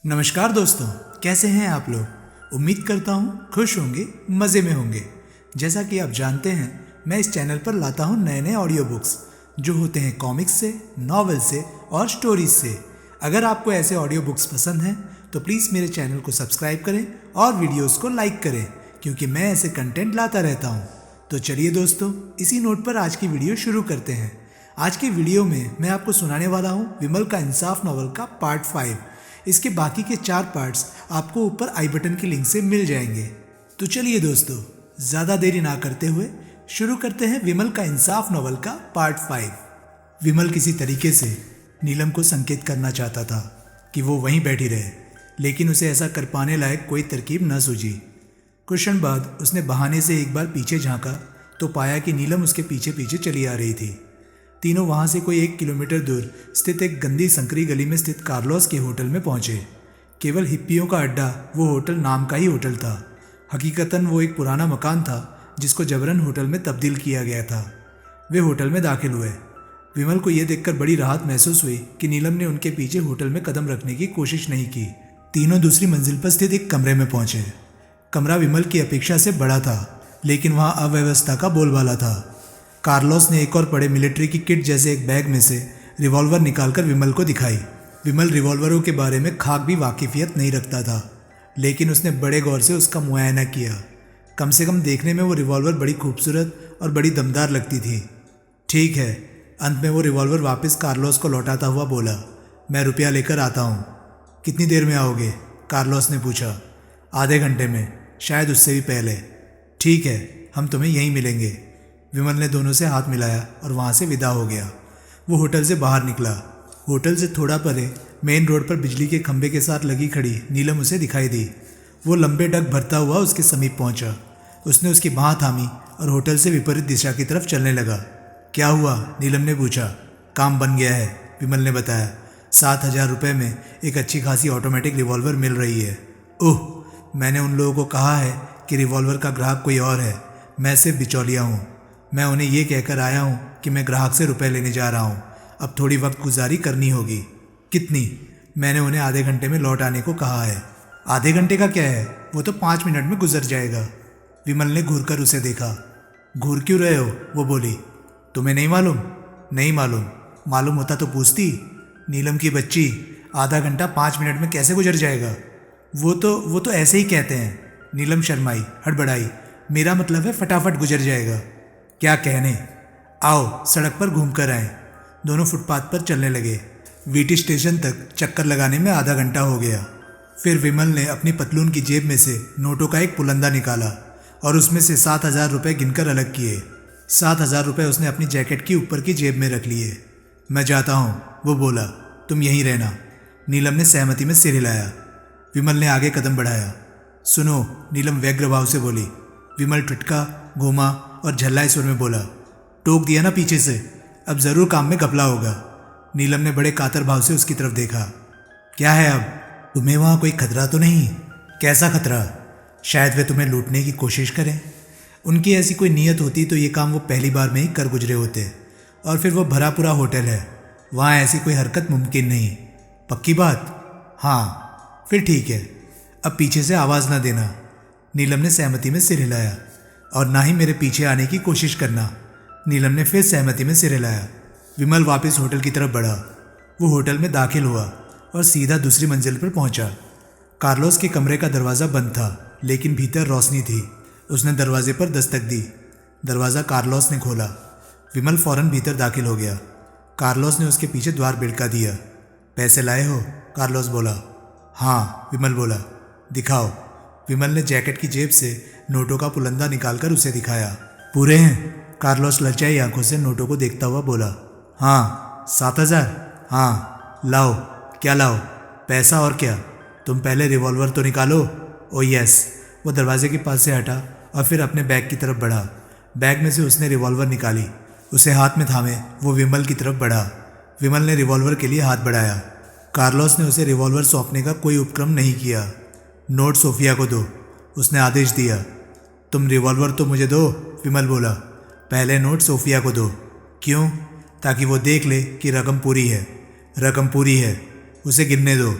नमस्कार दोस्तों, कैसे हैं आप लोग। उम्मीद करता हूँ खुश होंगे, मज़े में होंगे। जैसा कि आप जानते हैं, मैं इस चैनल पर लाता हूँ नए नए ऑडियो बुक्स जो होते हैं कॉमिक्स से, नॉवेल से और स्टोरीज से। अगर आपको ऐसे ऑडियो बुक्स पसंद हैं तो प्लीज़ मेरे चैनल को सब्सक्राइब करें और वीडियोज़ को लाइक करें, क्योंकि मैं ऐसे कंटेंट लाता रहता हूँ। तो चलिए दोस्तों, इसी नोट पर आज की वीडियो शुरू करते हैं। आज की वीडियो में मैं आपको सुनाने वाला हूँ विमल का इंसाफ नॉवल का पार्ट 5। इसके बाकी के 4 पार्ट्स आपको ऊपर आई बटन की लिंक से मिल जाएंगे। तो चलिए दोस्तों, ज़्यादा देरी ना करते हुए शुरू करते हैं विमल का इंसाफ नॉवल का पार्ट 5। विमल किसी तरीके से नीलम को संकेत करना चाहता था कि वो वहीं बैठी रहे, लेकिन उसे ऐसा कर पाने लायक कोई तरकीब न सूझी। कुछ क्षण बाद उसने बहाने से एक बार पीछे झांका तो पाया कि नीलम उसके पीछे पीछे चली आ रही थी। तीनों वहां से कोई 1 किलोमीटर दूर स्थित एक गंदी संकरी गली में स्थित कार्लोस के होटल में पहुंचे। केवल हिप्पियों का अड्डा वो होटल नाम का ही होटल था। हकीकतन वो एक पुराना मकान था जिसको जबरन होटल में तब्दील किया गया था। वे होटल में दाखिल हुए। विमल को यह देखकर बड़ी राहत महसूस हुई कि नीलम ने उनके पीछे होटल में कदम रखने की कोशिश नहीं की। तीनों दूसरी मंजिल पर स्थित एक कमरे में पहुंचे। कमरा विमल की अपेक्षा से बड़ा था, लेकिन वहाँ अव्यवस्था का बोलबाला था। कार्लोस ने एक और बड़े मिलिट्री की किट जैसे एक बैग में से रिवॉल्वर निकालकर विमल को दिखाई। विमल रिवॉल्वरों के बारे में खाक भी वाकिफियत नहीं रखता था, लेकिन उसने बड़े गौर से उसका मुआयना किया। कम से कम देखने में वो रिवॉल्वर बड़ी खूबसूरत और बड़ी दमदार लगती थी। ठीक है, अंत में वो रिवॉल्वर वापस कार्लोस को लौटाता हुआ बोला, मैं रुपया लेकर आता हूँ। कितनी देर में आओगे? कार्लोस ने पूछा। आधे घंटे में, शायद उससे भी पहले। ठीक है, हम तुम्हें यहीं मिलेंगे। विमल ने दोनों से हाथ मिलाया और वहाँ से विदा हो गया। वो होटल से बाहर निकला। होटल से थोड़ा परे मेन रोड पर बिजली के खंभे के साथ लगी खड़ी नीलम उसे दिखाई दी। वो लंबे डग भरता हुआ उसके समीप पहुंचा। उसने उसकी बाँह थामी और होटल से विपरीत दिशा की तरफ चलने लगा। क्या हुआ? नीलम ने पूछा। काम बन गया है, विमल ने बताया। 7,000 रुपये में एक अच्छी खासी ऑटोमेटिक रिवॉल्वर मिल रही है। ओह, मैंने उन लोगों को कहा है कि रिवॉल्वर का ग्राहक कोई और है। मैं सिर्फ बिचौलिया हूँ। मैं उन्हें ये कहकर आया हूँ कि मैं ग्राहक से रुपए लेने जा रहा हूँ। अब थोड़ी वक्त गुजारी करनी होगी। कितनी? मैंने उन्हें आधे घंटे में लौट आने को कहा है। आधे घंटे का क्या है, वो तो 5 मिनट में गुजर जाएगा। विमल ने घूर कर उसे देखा। घूर क्यों रहे हो? वो बोली। तुम्हें नहीं मालूम? नहीं मालूम। मालूम होता तो पूछती। नीलम की बच्ची, आधा घंटा 5 मिनट में कैसे गुजर जाएगा? वो तो ऐसे ही कहते हैं। नीलम शर्माई, हड़बड़ाई। मेरा मतलब है फटाफट गुजर जाएगा। क्या कहने? आओ सड़क पर घूम कर आए। दोनों फुटपाथ पर चलने लगे। वीटी स्टेशन तक चक्कर लगाने में आधा घंटा हो गया। फिर विमल ने अपनी पतलून की जेब में से नोटों का एक पुलंदा निकाला और उसमें से 7,000 रुपये गिनकर अलग किए। 7,000 रुपये उसने अपनी जैकेट की ऊपर की जेब में रख लिए। मैं जाता हूँ, वो बोला। तुम यहीं रहना। नीलम ने सहमति में सिर हिलाया। विमल ने आगे कदम बढ़ाया। सुनो, नीलम व्यग्र भाव से बोली। विमल टटका, घूमा और झल्लाए सुर में बोला। टोक दिया ना पीछे से, अब जरूर काम में घपला होगा। नीलम ने बड़े कातर भाव से उसकी तरफ देखा। क्या है अब? तुम्हें वहाँ कोई खतरा तो नहीं? कैसा खतरा? शायद वे तुम्हें लूटने की कोशिश करें। उनकी ऐसी कोई नीयत होती तो ये काम वो पहली बार में ही कर गुजरे होते। और फिर वो भरा पूरा होटल है, वहाँ ऐसी कोई हरकत मुमकिन नहीं। पक्की बात? हाँ। फिर ठीक है, अब पीछे से आवाज़ ना देना। नीलम ने सहमति में सिर हिलाया। और ना ही मेरे पीछे आने की कोशिश करना। नीलम ने फिर सहमति में सिर हिलाया। विमल वापस होटल की तरफ बढ़ा। वो होटल में दाखिल हुआ और सीधा दूसरी मंजिल पर पहुंचा। कार्लोस के कमरे का दरवाज़ा बंद था, लेकिन भीतर रोशनी थी। उसने दरवाजे पर दस्तक दी। दरवाज़ा कार्लोस ने खोला। विमल फौरन भीतर दाखिल हो गया। कार्लोस ने उसके पीछे द्वार बिड़का दिया। पैसे लाए हो? कार्लोस बोला। हाँ, विमल बोला। दिखाओ। विमल ने जैकेट की जेब से नोटों का पुलंदा निकालकर उसे दिखाया। पूरे हैं? कार्लोस ललचाई आंखों से नोटों को देखता हुआ बोला। हाँ। 7,000? हाँ। लाओ। क्या लाओ? पैसा और क्या? तुम पहले रिवॉल्वर तो निकालो। ओ यस। वो दरवाजे के पास से हटा और फिर अपने बैग की तरफ बढ़ा। बैग में से उसने रिवॉल्वर निकाली। उसे हाथ में थामे वो विमल की तरफ बढ़ा। विमल ने रिवॉल्वर के लिए हाथ बढ़ाया। कार्लोस ने उसे रिवॉल्वर सौंपने का कोई उपक्रम नहीं किया। नोट सोफिया को दो, उसने आदेश दिया। तुम रिवॉल्वर तो मुझे दो, विमल बोला। पहले नोट सोफिया को दो। क्यों? ताकि वो देख ले कि रकम पूरी है। रकम पूरी है, उसे गिनने दो।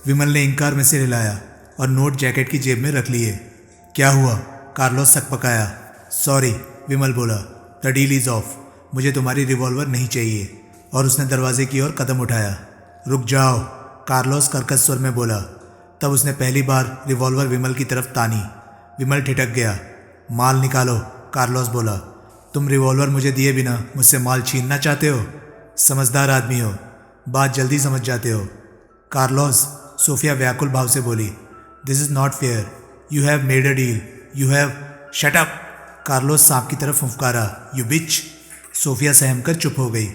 विमल ने इंकार में सिर हिलाया और नोट जैकेट की जेब में रख लिए। क्या हुआ? कार्लोस सकपकाया। सॉरी, विमल बोला, द डील इज ऑफ। मुझे तुम्हारी रिवॉल्वर नहीं चाहिए। और उसने दरवाजे की ओर कदम उठाया। रुक जाओ, कार्लोस कर्कश स्वर में बोला। तब उसने पहली बार रिवॉल्वर विमल की तरफ तानी। विमल ठिठक गया। माल निकालो, कार्लोस बोला। तुम रिवॉल्वर मुझे दिए बिना मुझसे माल छीनना चाहते हो? समझदार आदमी हो, बात जल्दी समझ जाते हो। कार्लोस, सोफिया व्याकुल भाव से बोली, this is not fair. You have made a deal. You have shut up. Carlos सांप की तरफ फुफकारा। You beach. सोफिया सहमकर चुप हो गई।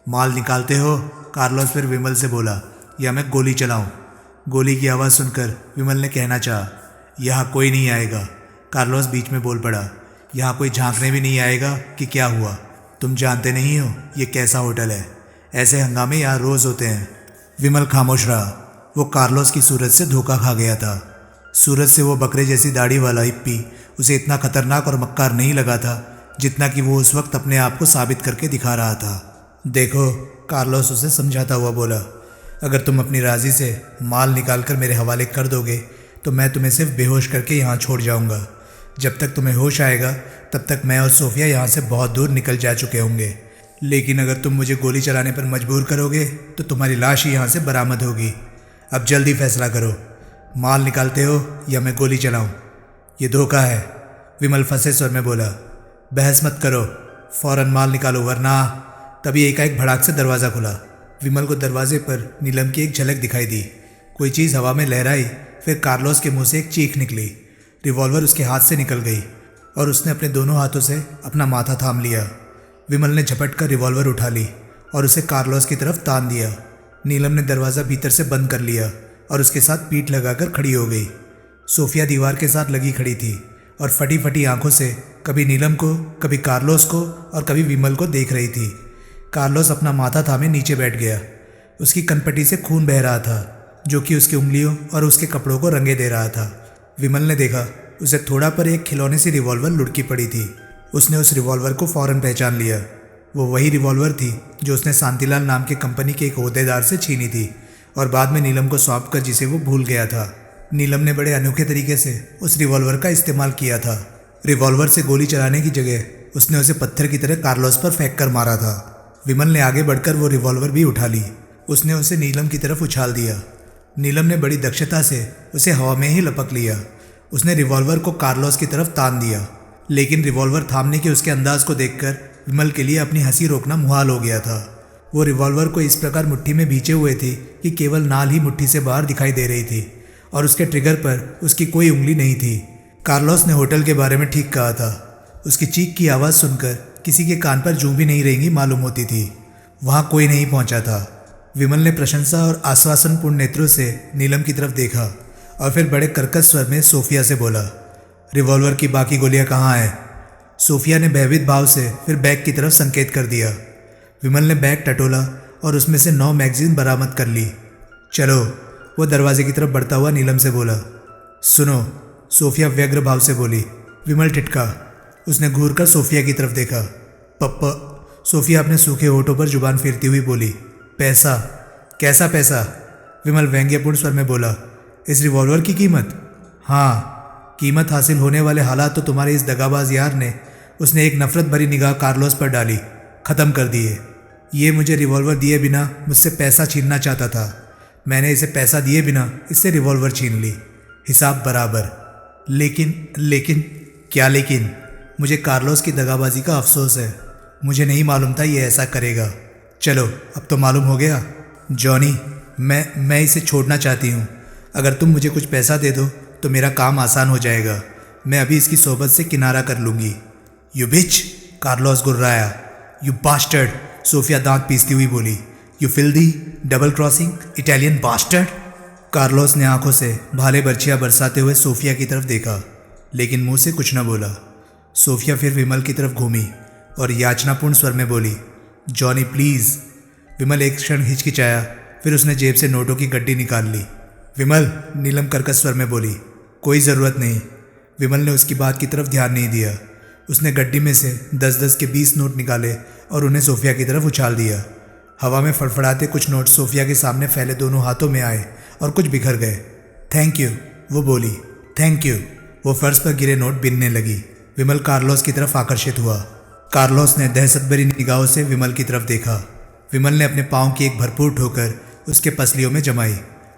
माल निकालते हो? कार्लोस फिर विमल से बोला, या मैं गोली चलाऊं? गोली की आवाज़ सुनकर विमल ने कहना चाहा, यहाँ कोई नहीं आएगा। कार्लोस बीच में बोल पड़ा, यहाँ कोई झांकने भी नहीं आएगा कि क्या हुआ। तुम जानते नहीं हो ये कैसा होटल है। ऐसे हंगामे यहाँ रोज़ होते हैं। विमल खामोश रहा। वो कार्लोस की सूरत से धोखा खा गया था। सूरत से वो बकरे जैसी दाढ़ी वाला हिप्पी उसे इतना खतरनाक और मक्कार नहीं लगा था जितना कि वो उस वक्त अपने आप को साबित करके दिखा रहा था। देखो, कार्लोस उसे समझाता हुआ बोला, अगर तुम अपनी राजी से माल निकाल कर मेरे हवाले कर दोगे तो मैं तुम्हें सिर्फ बेहोश करके यहाँ छोड़ जाऊँगा। जब तक तुम्हें होश आएगा तब तक मैं और सोफिया यहाँ से बहुत दूर निकल जा चुके होंगे। लेकिन अगर तुम मुझे गोली चलाने पर मजबूर करोगे तो तुम्हारी लाश ही यहाँ से बरामद होगी। अब जल्दी फैसला करो, माल निकालते हो या मैं गोली चलाऊँ? ये धोखा है, विमल फंसे स्वर में बोला। बहस मत करो, फौरन माल निकालो वरना। तभी एकाएक भड़ाक से दरवाज़ा खुला। विमल को दरवाजे पर नीलम की एक झलक दिखाई दी। कोई चीज़ हवा में लहराई, फिर कार्लोस के मुंह से एक चीख निकली। रिवॉल्वर उसके हाथ से निकल गई और उसने अपने दोनों हाथों से अपना माथा थाम लिया। विमल ने झपट कर रिवॉल्वर उठा ली और उसे कार्लोस की तरफ तान दिया। नीलम ने दरवाज़ा भीतर से बंद कर लिया और उसके साथ पीठ लगाकर खड़ी हो गई। सोफिया दीवार के साथ लगी खड़ी थी और फटी फटी आंखों से कभी नीलम को, कभी कार्लोस को और कभी विमल को देख रही थी। कार्लोस अपना माथा थामे नीचे बैठ गया। उसकी कनपटी से खून बह रहा था जो कि उसकी उंगलियों और उसके कपड़ों को रंगे दे रहा था। विमल ने देखा उसे थोड़ा पर एक खिलौने सी रिवॉल्वर लुढ़की पड़ी थी। उसने उस रिवॉल्वर को फौरन पहचान लिया। वो वही रिवॉल्वर थी जो उसने शांतिलाल नाम के कंपनी के एक ओहदेदार से छीनी थी और बाद में नीलम को सौंप कर जिसे वो भूल गया था। नीलम ने बड़े अनोखे तरीके से उस रिवॉल्वर का इस्तेमाल किया था। रिवॉल्वर से गोली चलाने की जगह उसने उसे पत्थर की तरह कार्लोस पर फेंक कर मारा था। विमल ने आगे बढ़कर वो रिवॉल्वर भी उठा ली। उसने उसे नीलम की तरफ उछाल दिया। नीलम ने बड़ी दक्षता से उसे हवा में ही लपक लिया। उसने रिवॉल्वर को कार्लोस की तरफ तान दिया, लेकिन रिवॉल्वर थामने के उसके अंदाज को देखकर विमल के लिए अपनी हंसी रोकना मुहाल हो गया था। वो रिवॉल्वर को इस प्रकार मुट्ठी में भींचे हुए थी कि केवल नाल ही मुट्ठी से बाहर दिखाई दे रही थी और उसके ट्रिगर पर उसकी कोई उंगली नहीं थी। कार्लोस ने होटल के बारे में ठीक कहा था। उसकी चीख की आवाज़ सुनकर किसी के कान पर जूं भी नहीं रहेंगी मालूम होती थी। वहाँ कोई नहीं पहुँचा था। विमल ने प्रशंसा और आश्वासनपूर्ण नेत्रों से नीलम की तरफ देखा और फिर बड़े कर्कश स्वर में सोफिया से बोला, रिवॉल्वर की बाकी गोलियां कहाँ हैं? सोफिया ने भयभीत भाव से फिर बैग की तरफ संकेत कर दिया। विमल ने बैग टटोला और उसमें से 9 मैगजीन बरामद कर ली। चलो, वो दरवाजे की तरफ बढ़ता हुआ नीलम से बोला। सुनो, सोफिया व्यग्र भाव से बोली। विमल टिटका। उसने घूर कर सोफिया की तरफ देखा। पप्पा। सोफिया अपने सूखे होठों पर जुबान फेरती हुई बोली, पैसा? कैसा पैसा? विमल व्यंग्यपूर्ण स्वर में बोला, इस रिवॉल्वर की कीमत? हाँ, कीमत हासिल होने वाले हालात तो तुम्हारे इस दगाबाज यार ने, उसने एक नफरत भरी निगाह कार्लोस पर डाली, ख़त्म कर दिए। ये मुझे रिवॉल्वर दिए बिना मुझसे पैसा छीनना चाहता था। मैंने इसे पैसा दिए बिना इससे रिवॉल्वर छीन ली। हिसाब बराबर। लेकिन क्या लेकिन? मुझे कार्लोस की दगाबाजी का अफसोस है। मुझे नहीं मालूम था ये ऐसा करेगा। चलो, अब तो मालूम हो गया। जॉनी, मैं इसे छोड़ना चाहती हूँ। अगर तुम मुझे कुछ पैसा दे दो तो मेरा काम आसान हो जाएगा। मैं अभी इसकी सोबत से किनारा कर लूँगी। यू बिच, कार्लोस गुर्राया। यू बास्टर्ड, सोफिया दांत पीसती हुई बोली। You filthy, double crossing, Italian bastard. Carlos ने आंखों से भाले बर्छियाँ बरसाते हुए सोफिया की तरफ देखा, लेकिन मुंह से कुछ न बोला। सोफिया फिर विमल की तरफ घूमी और याचनापूर्ण स्वर में बोली, जॉनी प्लीज़। विमल एक क्षण हिचकिचाया, फिर उसने जेब से नोटों की गड्डी निकाल ली। विमल, नीलम कर्कश स्वर में बोली, कोई ज़रूरत नहीं। विमल ने उसकी बात की तरफ ध्यान नहीं दिया। उसने गड्डी में से 10-10 के 20 नोट निकाले और उन्हें सोफिया की तरफ उछाल दिया। हवा में फड़फड़ाते कुछ नोट सोफिया के सामने फैले दोनों हाथों में आए और कुछ बिखर गए। थैंक यू, वो बोली। Thank you. वो फर्श पर गिरे नोट गिनने लगी। विमल कार्लोस की तरफ आकर्षित हुआ। कार्लोस ने दहशत भरी निगाहों से विमल की तरफ देखा। विमल ने अपने पाँव की एक भरपूर ठोकर उसके पसलियों में जमाई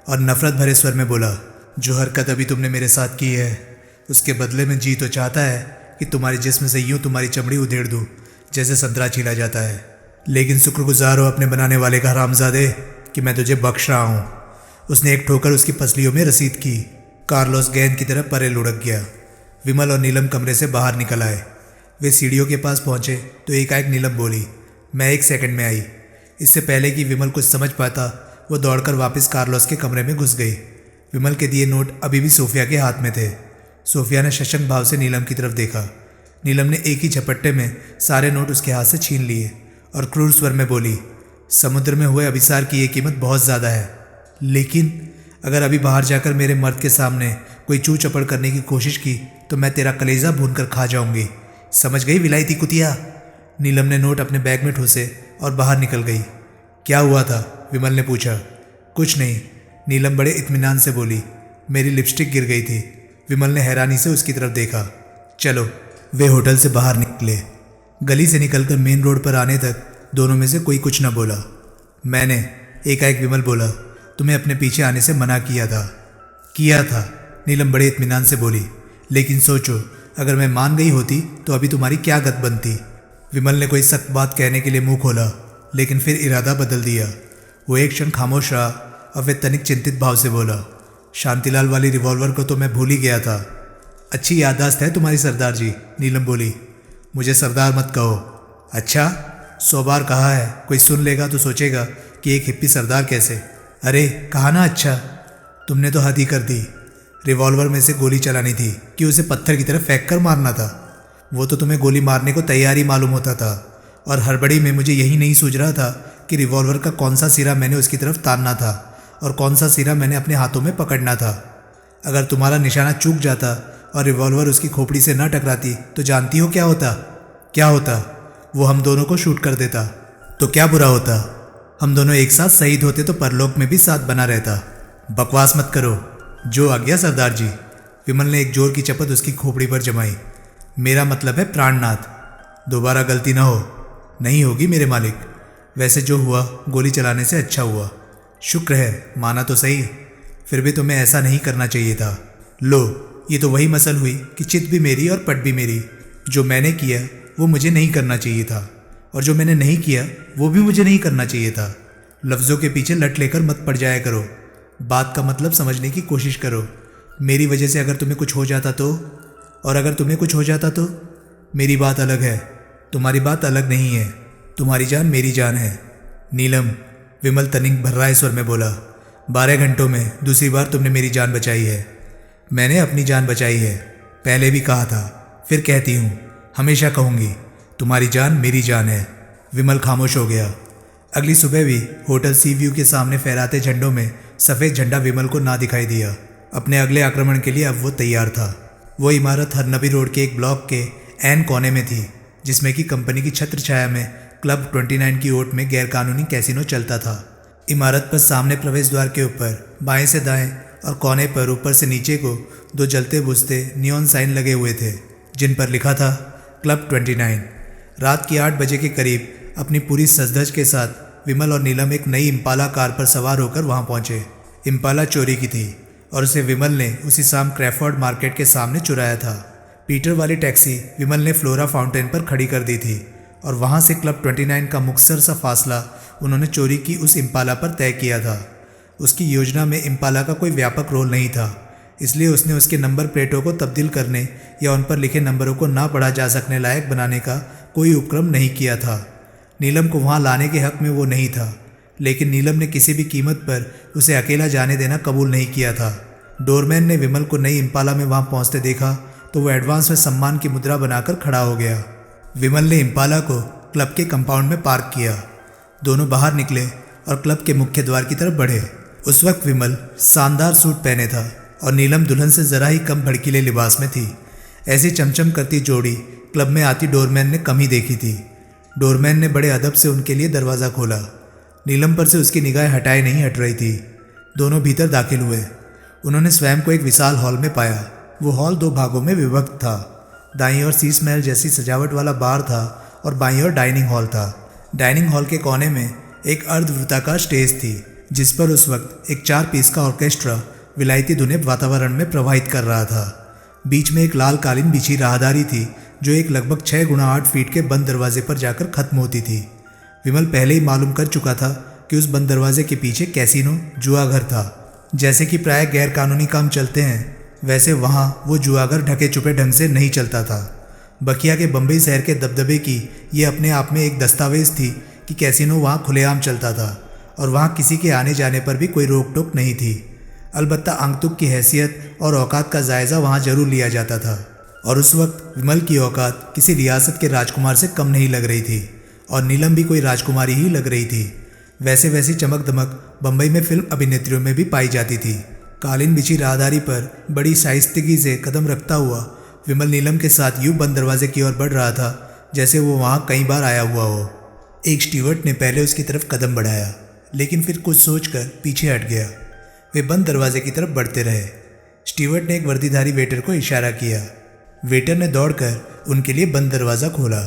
और नफरत भरे स्वर में बोला, जो हरकत अभी तुमने मेरे साथ की है उसके बदले में जी तो चाहता है कि तुम्हारे जिस्म से यूं तुम्हारी चमड़ी उधेड़ दूं जैसे संतरा छीला जाता है। लेकिन शुक्रगुजार हो अपने बनाने वाले का हरामजादे कि मैं तुझे बख्श रहा हूँ। उसने एक ठोकर उसकी पसलियों में रसीद की। कार्लोस गेंद की तरह परे लुढ़क गया। विमल और नीलम कमरे से बाहर निकल आए। वे सीढ़ियों के पास पहुंचे तो एकाएक नीलम बोली, मैं 1 सेकंड में आई। इससे पहले कि विमल कुछ समझ पाता वो दौड़कर वापस कार्लोस के कमरे में घुस गई। विमल के दिए नोट अभी भी सोफिया के हाथ में थे। सोफिया ने शशंक भाव से नीलम की तरफ देखा। नीलम ने एक ही झपट्टे में सारे नोट उसके हाथ से छीन लिए और क्रूर स्वर में बोली, समुद्र में हुए अभिसार की ये कीमत बहुत ज़्यादा है, लेकिन अगर अभी बाहर जाकर मेरे मर्द के सामने कोई चू चपड़ करने की कोशिश की तो मैं तेरा कलेजा भून कर खा जाऊंगी। समझ गई विलायती कुतिया? नीलम ने नोट अपने बैग में ठूसे और बाहर निकल गई। क्या हुआ था? विमल ने पूछा। कुछ नहीं, नीलम बड़े इत्मीनान से बोली, मेरी लिपस्टिक गिर गई थी। विमल ने हैरानी से उसकी तरफ देखा। चलो। वे होटल से बाहर निकले। गली से निकलकर मेन रोड पर आने तक दोनों में से कोई कुछ न बोला। मैंने, एकाएक विमल बोला, तुम्हें अपने पीछे आने से मना किया था। नीलम बड़े इत्मीनान से बोली, लेकिन सोचो अगर मैं मान गई होती तो अभी तुम्हारी क्या गत बनती। विमल ने कोई सख्त बात कहने के लिए मुंह खोला, लेकिन फिर इरादा बदल दिया। वो एक क्षण खामोश रहा और फिर तनिक चिंतित भाव से बोला, शांतिलाल वाली रिवॉल्वर को तो मैं भूल ही गया था। अच्छी याददाश्त है तुम्हारी सरदार जी। नीलम बोली, मुझे सरदार मत कहो। अच्छा, 100 बार कहा है, कोई सुन लेगा तो सोचेगा कि एक हिप्पी सरदार कैसे। अरे कहा ना अच्छा। तुमने तो हद ही कर दी। रिवॉल्वर में से गोली चलानी थी कि उसे पत्थर की तरफ फेंक कर मारना था? वो तो तुम्हें गोली मारने को तैयारी मालूम होता था और हड़बड़ी में मुझे यही नहीं सूझ रहा था कि रिवॉल्वर का कौन सा सिरा मैंने उसकी तरफ तानना था और कौन सा सिरा मैंने अपने हाथों में पकड़ना था। अगर तुम्हारा निशाना चूक जाता और रिवॉल्वर उसकी खोपड़ी से न टकराती तो जानती हो क्या होता? वो हम दोनों को शूट कर देता। तो क्या बुरा होता? हम दोनों एक साथ शहीद होते तो परलोक में भी साथ बना रहता। बकवास मत करो। जो आ गया सरदार जी। विमल ने एक जोर की चपत उसकी खोपड़ी पर जमाई। मेरा मतलब है प्राणनाथ। दोबारा गलती ना हो। नहीं होगी मेरे मालिक। वैसे जो हुआ गोली चलाने से अच्छा हुआ। शुक्र है, माना तो सही। फिर भी तुम्हें ऐसा नहीं करना चाहिए था। लो, ये तो वही मसल हुई कि चित भी मेरी और पट भी मेरी। जो मैंने किया वो मुझे नहीं करना चाहिए था और जो मैंने नहीं किया वो भी मुझे नहीं करना चाहिए था। लफ्ज़ों के पीछे लट लेकर मत पड़ जाया करो। बात का मतलब समझने की कोशिश करो। मेरी वजह से अगर तुम्हें कुछ हो जाता तो, और अगर तुम्हें कुछ हो जाता तो? मेरी बात अलग है, तुम्हारी बात अलग नहीं है। तुम्हारी जान मेरी जान है। नीलम, विमल तनिक भर्राए स्वर में बोला, 12 घंटों में दूसरी बार तुमने मेरी जान बचाई है। मैंने अपनी जान बचाई है। पहले भी कहा था, फिर कहती हूँ, हमेशा कहूँगी, तुम्हारी जान मेरी जान है। विमल खामोश हो गया। अगली सुबह भी होटल सी व्यू के सामने फहराते झंडों में सफ़ेद झंडा विमल को ना दिखाई दिया। अपने अगले आक्रमण के लिए अब वो तैयार था। वो इमारत हरनबी रोड के एक ब्लॉक के ऐन कोने में थी, जिसमें कि कंपनी की छत्र छाया में क्लब 29 की ओट में गैरकानूनी कैसीनो चलता था। इमारत पर सामने प्रवेश द्वार के ऊपर बाएं से दाएं और कोने पर ऊपर से नीचे को 2 जलते बुझते नियॉन साइन लगे हुए थे, जिन पर लिखा था क्लब 29। रात की 8 बजे के करीब अपनी पूरी सजधज के साथ विमल और नीलम एक नई इम्पाला कार पर सवार होकर वहां पहुंचे। इम्पाला चोरी की थी और उसे विमल ने उसी शाम क्रैफोर्ड मार्केट के सामने चुराया था। पीटर वाली टैक्सी विमल ने फ्लोरा फाउंटेन पर खड़ी कर दी थी और वहां से क्लब 29 का मुख्तसर सा फासला उन्होंने चोरी की उस इम्पाला पर तय किया था। उसकी योजना में इम्पाला का कोई व्यापक रोल नहीं था, इसलिए उसने उसके नंबर प्लेटों को तब्दील करने या उन पर लिखे नंबरों को ना पढ़ा जा सकने लायक बनाने का कोई उपक्रम नहीं किया था। नीलम को वहां लाने के हक में वो नहीं था, लेकिन नीलम ने किसी भी कीमत पर उसे अकेला जाने देना कबूल नहीं किया था। डोरमैन ने विमल को नई इम्पाला में वहां पहुंचते देखा तो वो एडवांस में सम्मान की मुद्रा बनाकर खड़ा हो गया। विमल ने इम्पाला को क्लब के कंपाउंड में पार्क किया। दोनों बाहर निकले और क्लब के मुख्य द्वार की तरफ बढ़े। उस वक्त विमल शानदार सूट पहने था और नीलम दुल्हन से जरा ही कम भड़कीले लिबास में थी। ऐसी चमचम करती जोड़ी क्लब में आती डोरमैन ने कम ही देखी थी। डोरमैन ने बड़े अदब से उनके लिए दरवाज़ा खोला। नीलम पर से उसकी निगाहें हटाए नहीं हट रही थी। दोनों भीतर दाखिल हुए। उन्होंने स्वयं को एक विशाल हॉल में पाया। वो हॉल 2 भागों में विभक्त था। दाईं ओर शीश महल जैसी सजावट वाला बार था और बाईं ओर डाइनिंग हॉल था। डाइनिंग हॉल के कोने में एक अर्धवृत्ताकार स्टेज थी, जिस पर उस वक्त एक 4 पीस का ऑर्केस्ट्रा विलायती धुनें वातावरण में प्रवाहित कर रहा था। बीच में एक लाल कालीन बिछी राहदारी थी, जो एक लगभग 6 गुणा 8 फीट के बंद दरवाजे पर जाकर खत्म होती थी। विमल पहले ही मालूम कर चुका था कि उस बंद दरवाजे के पीछे कैसीनो जुआघर था। जैसे कि प्राय गैर कानूनी काम चलते हैं, वैसे वहाँ वो जुआघर ढके छुपे ढंग से नहीं चलता था। बखिया के बम्बई शहर के दबदबे की ये अपने आप में एक दस्तावेज थी कि कैसीनो वहाँ खुलेआम चलता था और वहाँ किसी के आने जाने पर भी कोई रोक टोक नहीं थी। अलबत्ता आंगतुक की हैसियत और औकात का जायज़ा वहाँ जरूर लिया जाता था, और उस वक्त विमल की औकात किसी रियासत के राजकुमार से कम नहीं लग रही थी, और नीलम भी कोई राजकुमारी ही लग रही थी। वैसे वैसी चमक दमक बम्बई में फिल्म अभिनेत्रियों में भी पाई जाती थी। कालीन बिछी राहदारी पर बड़ी शाइस्तगी से कदम रखता हुआ विमल नीलम के साथ यूं बंद दरवाजे की ओर बढ़ रहा था जैसे वो वहाँ कई बार आया हुआ हो। एक स्टीवर्ड ने पहले उसकी तरफ कदम बढ़ाया, लेकिन फिर कुछ सोचकर पीछे हट गया। वे बंद दरवाजे की तरफ बढ़ते रहे। स्टीवर्ड ने एक वर्दीधारी वेटर को इशारा किया। वेटर ने दौड़कर उनके लिए बंद दरवाज़ा खोला।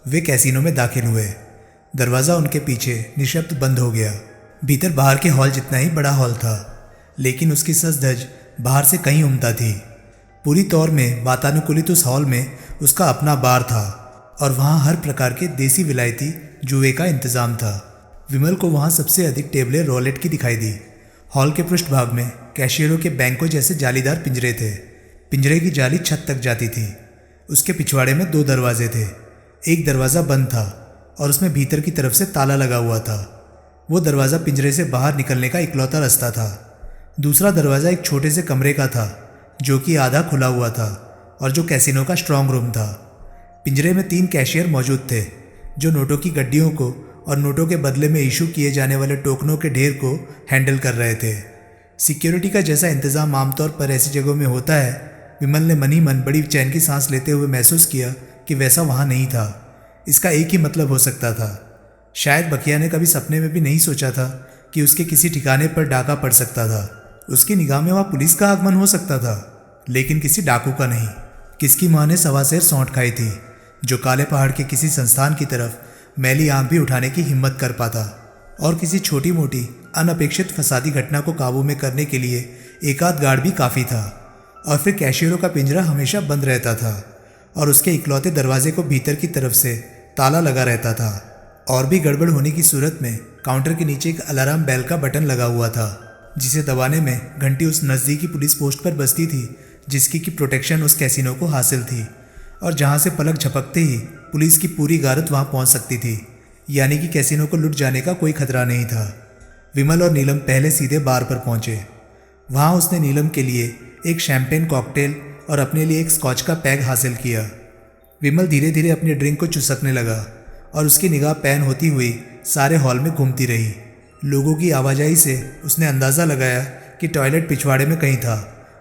वे कैसीनो में दाखिल हुए। दरवाज़ा उनके पीछे निशब्द बंद हो गया। भीतर बाहर के हॉल जितना ही बड़ा हॉल था, लेकिन उसकी सज धज बाहर से कहीं उम्दा थी। पूरी तौर में वातानुकूलित उस हॉल में उसका अपना बार था और वहाँ हर प्रकार के देसी विलायती जुए का इंतज़ाम था। विमल को वहाँ सबसे अधिक टेबलें रोलेट की दिखाई दी। हॉल के पृष्ठभाग में कैशियरों के बैंकों जैसे जालीदार पिंजरे थे। पिंजरे की जाली छत तक जाती थी। उसके पिछवाड़े में 2 दरवाजे थे। एक दरवाज़ा बंद था और उसमें भीतर की तरफ से ताला लगा हुआ था। वो दरवाज़ा पिंजरे से बाहर निकलने का इकलौता रास्ता था। दूसरा दरवाज़ा एक छोटे से कमरे का था, जो कि आधा खुला हुआ था और जो कैसीनो का स्ट्रांग रूम था। पिंजरे में 3 कैशियर मौजूद थे, जो नोटों की गड्डियों को और नोटों के बदले में इशू किए जाने वाले टोकनों के ढेर को हैंडल कर रहे थे। सिक्योरिटी का जैसा इंतज़ाम आमतौर पर ऐसी जगहों में होता है, विमल ने मन ही मन बड़ी चैन की सांस लेते हुए महसूस किया कि वैसा वहाँ नहीं था। इसका एक ही मतलब हो सकता था। शायद बखिया ने कभी सपने में भी नहीं सोचा था कि उसके किसी ठिकाने पर डाका पड़ सकता था। उसकी निगाह में वहाँ पुलिस का आगमन हो सकता था, लेकिन किसी डाकू का नहीं। किसकी माँ ने 1.25 सेर सौंठ खाई थी, जो काले पहाड़ के किसी संस्थान की तरफ मैली आंख भी उठाने की हिम्मत कर पाता, और किसी छोटी मोटी अनपेक्षित फसादी घटना को काबू में करने के लिए एक आध गार्ड भी काफ़ी था। और फिर कैशियरों का पिंजरा हमेशा बंद रहता था और उसके इकलौते दरवाजे को भीतर की तरफ से ताला लगा रहता था। और भी गड़बड़ होने की सूरत में काउंटर के नीचे एक अलार्म बेल का बटन लगा हुआ था, जिसे दबाने में घंटी उस नज़दीकी पुलिस पोस्ट पर बजती थी जिसकी की प्रोटेक्शन उस कैसीनो को हासिल थी, और जहाँ से पलक झपकते ही पुलिस की पूरी गारत वहाँ पहुँच सकती थी। यानी कि कैसीनो को लुट जाने का कोई खतरा नहीं था। विमल और नीलम पहले सीधे बार पर पहुँचे। वहाँ उसने नीलम के लिए एक शैम्पेन कॉकटेल और अपने लिए एक स्कॉच का पैग हासिल किया। विमल धीरे धीरे अपनी ड्रिंक को चुसकने लगा और उसकी निगाह पैन होती हुई सारे हॉल में घूमती रही। लोगों की आवाजाही से उसने अंदाज़ा लगाया कि टॉयलेट पिछवाड़े में कहीं था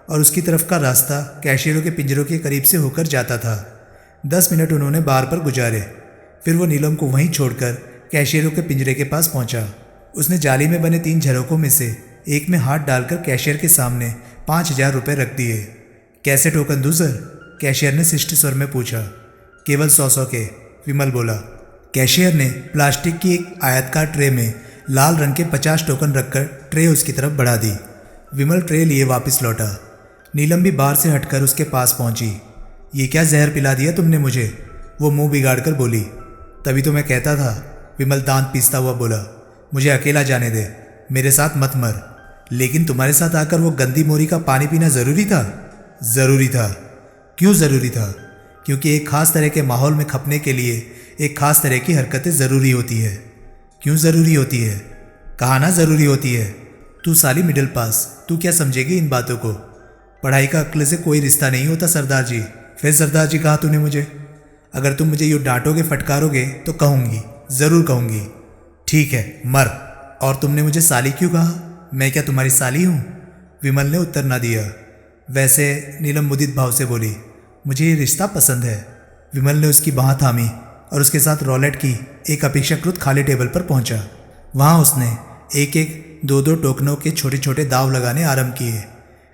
और उसकी तरफ का रास्ता कैशियरों के पिंजरों के करीब से होकर जाता था। 10 मिनट उन्होंने बार पर गुजारे। फिर वो नीलम को वहीं छोड़कर कैशियरों के पिंजरे के पास पहुंचा। उसने जाली में बने 3 झरोकों में से एक में हाथ डालकर कैशियर के सामने 5,000 रुपये रख दिए। कैसे टोकन दूँ सर? कैशियर ने शिष्ट स्वर में पूछा। केवल 100 के, विमल बोला। कैशियर ने प्लास्टिक की एक आयताकार ट्रे में लाल रंग के 50 टोकन रखकर ट्रे उसकी तरफ बढ़ा दी। विमल ट्रे लिए वापस लौटा। नीलम भी बाहर से हटकर उसके पास पहुंची। ये क्या जहर पिला दिया तुमने मुझे? वो मुंह बिगाड़ कर बोली। तभी तो मैं कहता था, विमल दांत पीसता हुआ बोला। मुझे अकेला जाने दे, मेरे साथ मत मर। लेकिन तुम्हारे साथ आकर वो गंदी मोरी का पानी पीना ज़रूरी था? ज़रूरी था। क्यों ज़रूरी था? क्योंकि एक ख़ास तरह के माहौल में खपने के लिए एक ख़ास तरह की हरकतें ज़रूरी होती है। क्यों ज़रूरी होती है? कहा ना ज़रूरी होती है। तू साली मिडिल पास, तू क्या समझेगी इन बातों को? पढ़ाई का अक्ल से कोई रिश्ता नहीं होता सरदार जी। फिर सरदार जी कहा तूने मुझे? अगर तुम मुझे यूँ डांटोगे फटकारोगे तो कहूँगी, ज़रूर कहूँगी। ठीक है, मर। और तुमने मुझे साली क्यों कहा? मैं क्या तुम्हारी साली हूँ? विमल ने उत्तर ना दिया। वैसे, नीलम मुदित भाव से बोली, मुझे ये रिश्ता पसंद है। विमल ने उसकी बाँह थामी और उसके साथ रोलेट की एक अपेक्षाकृत खाली टेबल पर पहुंचा। वहाँ उसने एक एक दो दो टोकनों के छोटे छोटे दाव लगाने आरंभ किए।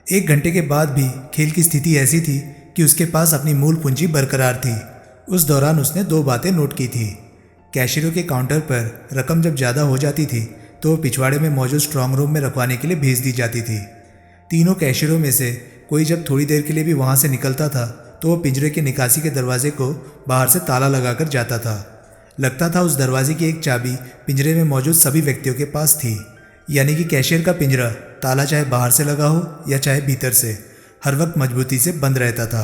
1 घंटे के बाद भी खेल की स्थिति ऐसी थी कि उसके पास अपनी मूल पूंजी बरकरार थी। उस दौरान उसने 2 बातें नोट की थी। कैशियरों के काउंटर पर रकम जब ज़्यादा हो जाती थी तो वो पिछवाड़े में मौजूद स्ट्रांग रूम में रखवाने के लिए भेज दी जाती थी। तीनों कैशियरों में से कोई जब थोड़ी देर के लिए भी वहाँ से निकलता था तो वो पिंजरे के निकासी के दरवाजे को बाहर से ताला लगाकर जाता था। लगता था उस दरवाजे की एक चाबी पिंजरे में मौजूद सभी व्यक्तियों के पास थी, यानी कि कैशियर का पिंजरा ताला चाहे बाहर से लगा हो या चाहे भीतर से, हर वक्त मजबूती से बंद रहता था।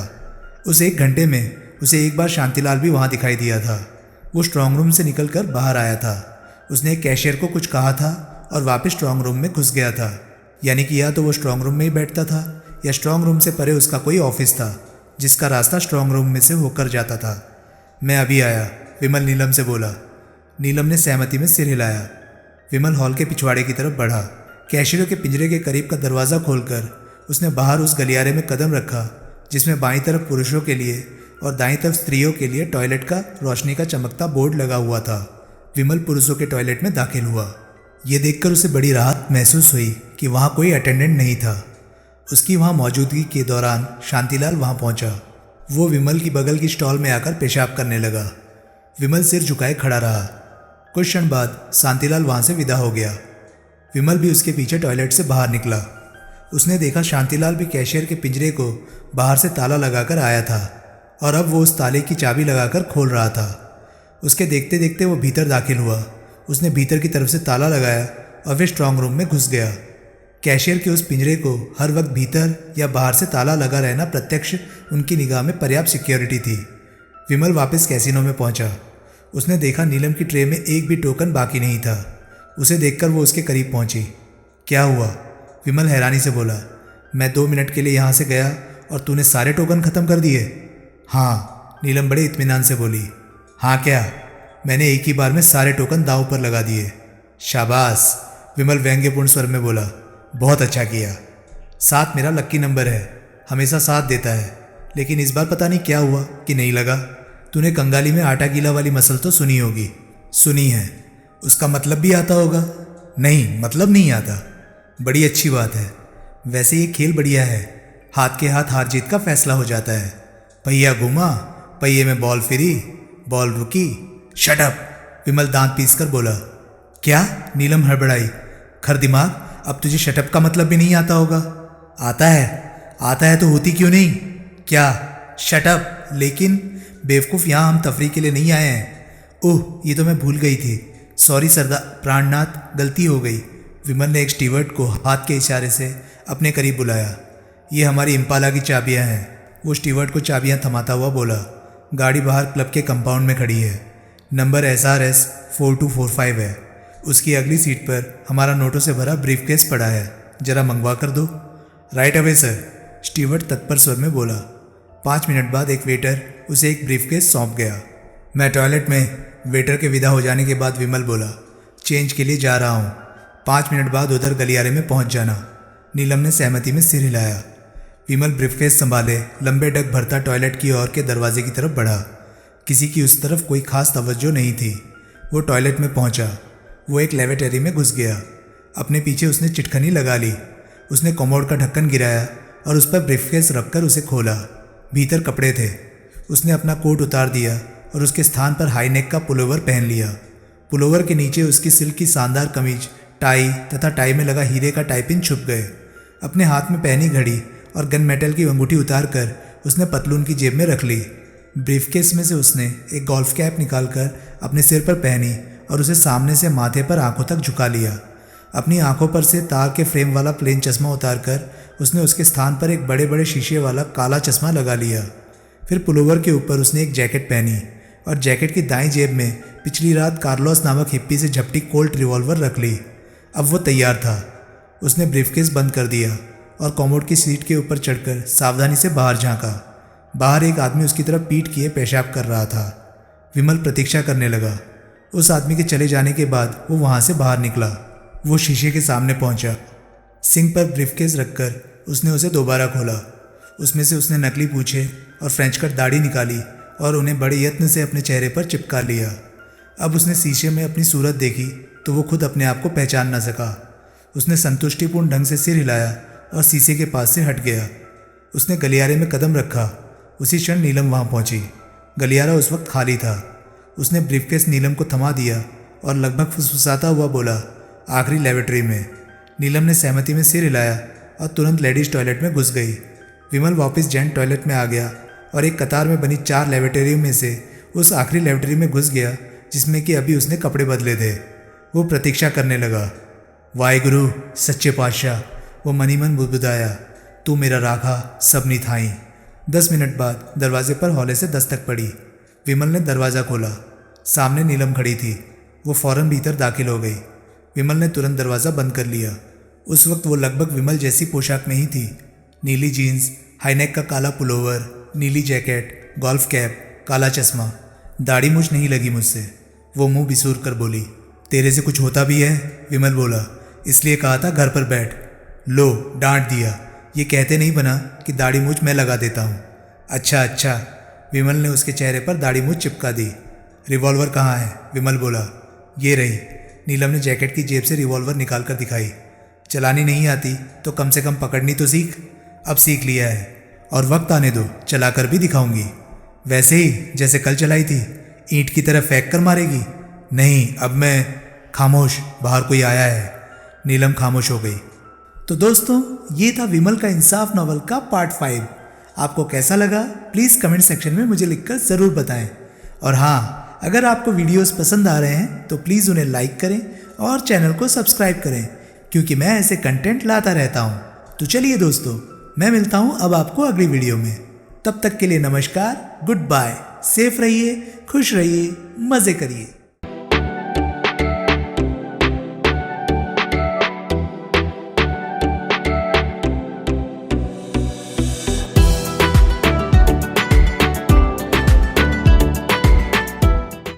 उस 1 घंटे में उसे एक बार शांतिलाल भी वहाँ दिखाई दिया था। वो स्ट्रांग रूम से निकलकर बाहर आया था। उसने एक कैशियर को कुछ कहा था और वापस स्ट्रांग रूम में घुस गया था, यानी कि या तो वो स्ट्रांग रूम में ही बैठता था या स्ट्रांग रूम से परे उसका कोई ऑफिस था जिसका रास्ता स्ट्रांग रूम में से होकर जाता था। मैं अभी आया, विमल नीलम से बोला। नीलम ने सहमति में सिर हिलाया। विमल हॉल के पिछवाड़े की तरफ बढ़ा। कैशियरों के पिंजरे के करीब का दरवाज़ा खोलकर उसने बाहर उस गलियारे में कदम रखा जिसमें बाईं तरफ पुरुषों के लिए और दाईं तरफ स्त्रियों के लिए टॉयलेट का रोशनी का चमकता बोर्ड लगा हुआ था। विमल पुरुषों के टॉयलेट में दाखिल हुआ। ये देखकर उसे बड़ी राहत महसूस हुई कि वहाँ कोई अटेंडेंट नहीं था। उसकी वहाँ मौजूदगी के दौरान शांतिलाल वहाँ पहुँचा। वो विमल की बगल की स्टॉल में आकर पेशाब करने लगा। विमल सिर झुकाए खड़ा रहा। कुछ क्षण बाद शांतिलाल वहाँ से विदा हो गया। विमल भी उसके पीछे टॉयलेट से बाहर निकला। उसने देखा शांतिलाल भी कैशियर के पिंजरे को बाहर से ताला लगाकर आया था और अब वो उस ताले की चाबी लगाकर खोल रहा था। उसके देखते देखते वो भीतर दाखिल हुआ। उसने भीतर की तरफ से ताला लगाया और वे स्ट्रांग रूम में घुस गया। कैशियर के उस पिंजरे को हर वक्त भीतर या बाहर से ताला लगा रहना प्रत्यक्ष उनकी निगाह में पर्याप्त सिक्योरिटी थी। विमल वापस कैसीनो में पहुंचा। उसने देखा नीलम की ट्रे में एक भी टोकन बाकी नहीं था। उसे देखकर वो उसके करीब पहुंची। क्या हुआ? विमल हैरानी से बोला। मैं 2 मिनट के लिए यहाँ से गया और तूने सारे टोकन ख़त्म कर दिए? हाँ, नीलम बड़े इत्मीनान से बोली। हाँ क्या? मैंने एक ही बार में सारे टोकन दांव पर लगा दिए। शाबाश, विमल व्यंग्यपूर्ण स्वर में बोला। बहुत अच्छा किया। 7 मेरा लक्की नंबर है, हमेशा साथ देता है, लेकिन इस बार पता नहीं क्या हुआ कि नहीं लगा। तूने कंगाली में आटा गीला वाली मसल तो सुनी होगी। सुनी है। उसका मतलब भी आता होगा? नहीं, मतलब नहीं आता। बड़ी अच्छी बात है। वैसे ये खेल बढ़िया है। हाथ के हाथ हार जीत का फैसला हो जाता है। पहिया घूमा, पहिए में बॉल फिरी, बॉल रुकी। शट अप, विमल दांत पीसकर बोला। क्या? नीलम हड़बड़ाई। खर दिमाग, अब तुझे शटअप का मतलब भी नहीं आता होगा। आता है। आता है तो होती क्यों नहीं? क्या? शटअप। लेकिन बेवकूफ़, यहाँ हम तफरी के लिए नहीं आए हैं। ओह, ये तो मैं भूल गई थी। सॉरी सरदार प्राणनाथ, गलती हो गई। विमल ने एक स्टीवर्ड को हाथ के इशारे से अपने करीब बुलाया। ये हमारी इम्पाला की चाबियाँ हैं। वो स्टीवर्ड को चाबियाँ थमाता हुआ बोला। गाड़ी बाहर क्लब के कंपाउंड में खड़ी है। नंबर SRS 4245 है। उसकी अगली सीट पर हमारा नोटों से भरा ब्रीफकेस पड़ा है। जरा मंगवा कर दो। राइट अवे सर, स्टीवर्ड तत्पर स्वर में बोला। 5 मिनट बाद एक वेटर उसे एक ब्रीफकेस सौंप गया। मैं टॉयलेट में। वेटर के विदा हो जाने के बाद विमल बोला। चेंज के लिए जा रहा हूँ। 5 मिनट बाद उधर गलियारे में पहुँच जाना। नीलम ने सहमति में सिर हिलाया। विमल ब्रीफकेस संभाले लंबे डग भरता टॉयलेट की ओर के दरवाजे की तरफ बढ़ा। किसी की उस तरफ कोई खास तवज्जो नहीं थी। वो टॉयलेट में पहुंचा। वो एक लेवेटरी में घुस गया। अपने पीछे उसने चिटखनी लगा ली। उसने कमोड का ढक्कन गिराया और उस पर ब्रीफकेस रखकर उसे खोला। भीतर कपड़े थे। उसने अपना कोट उतार दिया और उसके स्थान पर हाई नेक का पुलोवर पहन लिया। पुलोवर के नीचे उसकी सिल्क की शानदार कमीज, टाई तथा टाई में लगा हीरे का टाइपिन छुप गए। अपने हाथ में पहनी घड़ी और गन मेटल की अंगूठी उतार कर उसने पतलून की जेब में रख ली। ब्रीफकेस में से उसने एक गोल्फ कैप निकालकर अपने सिर पर पहनी और उसे सामने से माथे पर आंखों तक झुका लिया। अपनी आंखों पर से तार के फ्रेम वाला प्लेन चश्मा उतारकर उसने उसके स्थान पर एक बड़े बड़े शीशे वाला काला चश्मा लगा लिया। फिर पुलोवर के ऊपर उसने एक जैकेट पहनी और जैकेट की दाईं जेब में पिछली रात कार्लोस नामक हिप्पी से झपटी कोल्ट रिवॉल्वर रख ली। अब वो तैयार था। उसने ब्रीफकेस बंद कर दिया और कॉमोड की सीट के ऊपर चढ़कर सावधानी से बाहर झांका। बाहर एक आदमी उसकी तरफ पीठ किए पेशाब कर रहा था। विमल प्रतीक्षा करने लगा। उस आदमी के चले जाने के बाद वो वहाँ से बाहर निकला। वो शीशे के सामने पहुँचा। सिंक पर ब्रीफकेस रखकर उसने उसे दोबारा खोला। उसमें से उसने नकली पूंछे और फ्रेंच कट दाढ़ी निकाली और उन्हें बड़े यत्न से अपने चेहरे पर चिपका लिया। अब उसने शीशे में अपनी सूरत देखी तो वो खुद अपने आप को पहचान न सका। उसने संतुष्टिपूर्ण ढंग से सिर हिलाया और शीशे के पास से हट गया। उसने गलियारे में कदम रखा। उसी क्षण नीलम वहाँ पहुंची। गलियारा उस वक्त खाली था। उसने ब्रीफकेस नीलम को थमा दिया और लगभग फुसफुसाता हुआ बोला, आखिरी लेबोरेटरी में। नीलम ने सहमति में सिर हिलाया और तुरंत लेडीज टॉयलेट में घुस गई। विमल वापस जेंट टॉयलेट में आ गया और एक कतार में बनी 4 लेबोरेटरियों में से उस आखिरी लेबोरेटरी में घुस गया जिसमें कि अभी उसने कपड़े बदले थे। वो प्रतीक्षा करने लगा। वाहिगुरु सच्चे पातशाह, वो मनी मन बुदबुदाया, तू मेरा राखा सबनी थाई। 10 मिनट बाद दरवाजे पर हौले से दस्तक पड़ी। विमल ने दरवाज़ा खोला। सामने नीलम खड़ी थी। वो फौरन भीतर दाखिल हो गई। विमल ने तुरंत दरवाज़ा बंद कर लिया। उस वक्त वो लगभग विमल जैसी पोशाक में ही थी। नीली जीन्स, हाईनेक का काला पुलोवर, नीली जैकेट, गोल्फ कैप, काला चश्मा। दाढ़ी मूछ नहीं लगी मुझसे। वो मुंह बिसूर कर बोली, तेरे से कुछ होता भी है? विमल बोला, इसलिए कहा था घर पर बैठ। लो डांट दिया। ये कहते नहीं बना कि दाढ़ी मूछ मैं लगा देता हूँ। अच्छा अच्छा। विमल ने उसके चेहरे पर दाढ़ी मूछ चिपका दी। रिवॉल्वर कहाँ है? विमल बोला, ये रही। नीलम ने जैकेट की जेब से रिवॉल्वर निकाल कर दिखाई। चलानी नहीं आती तो कम से कम पकड़नी तो सीख। अब सीख लिया है और वक्त आने दो, चलाकर भी दिखाऊंगी। वैसे ही जैसे कल चलाई थी, ईंट की तरह फेंक कर मारेगी? नहीं, अब मैं। खामोश, बाहर कोई आया है। नीलम खामोश हो गई। तो दोस्तों, ये था विमल का इंसाफ नॉवल का पार्ट 5। आपको कैसा लगा प्लीज़ कमेंट सेक्शन में मुझे लिखकर ज़रूर बताएं। और हाँ, अगर आपको वीडियोस पसंद आ रहे हैं तो प्लीज़ उन्हें लाइक करें और चैनल को सब्सक्राइब करें, क्योंकि मैं ऐसे कंटेंट लाता रहता हूँ। तो चलिए दोस्तों, मैं मिलता हूँ अब आपको अगली वीडियो में। तब तक के लिए नमस्कार, गुड बाय, सेफ रहिए, खुश रहिए, मज़े करिए।